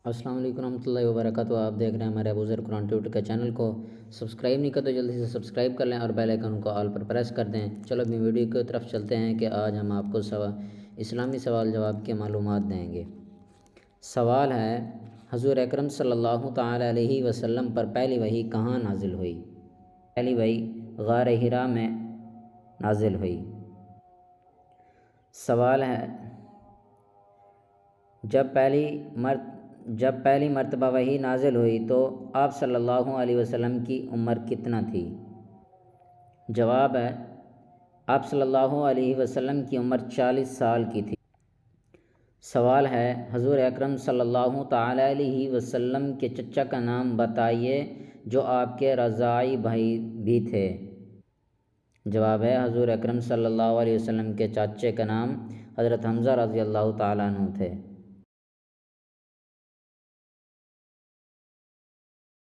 السلام علیکم ورحمۃ اللہ وبرکاتہ۔ آپ دیکھ رہے ہیں ہمارے ابوذر قرآن ٹیوٹر کے چینل کو۔ سبسکرائب نہیں کرتے جلدی سے سبسکرائب کر لیں اور بیل آئیکن کو آل پر پریس کر دیں۔ چلو اپنی ویڈیو کی طرف چلتے ہیں کہ آج ہم آپ کو اسلامی سوال جواب کی معلومات دیں گے۔ سوال ہے، حضور اکرم صلی اللہ تعالیٰ علیہ وسلم پر پہلی وحی کہاں نازل ہوئی؟ پہلی وحی غار حرا میں نازل ہوئی۔ سوال ہے، جب پہلی مرتبہ وحی نازل ہوئی تو آپ صلی اللہ علیہ وسلم کی عمر کتنا تھی؟ جواب ہے، آپ صلی اللہ علیہ وسلم کی عمر 40 سال کی تھی۔ سوال ہے، حضور اکرم صلی اللہ تعالیٰ علیہ وسلم کے چچا کا نام بتائیے جو آپ کے رضاعی بھائی بھی تھے۔ جواب ہے، حضور اکرم صلی اللہ علیہ وسلم کے چاچے کا نام حضرت حمزہ رضی اللہ تعالیٰ عنہ تھے۔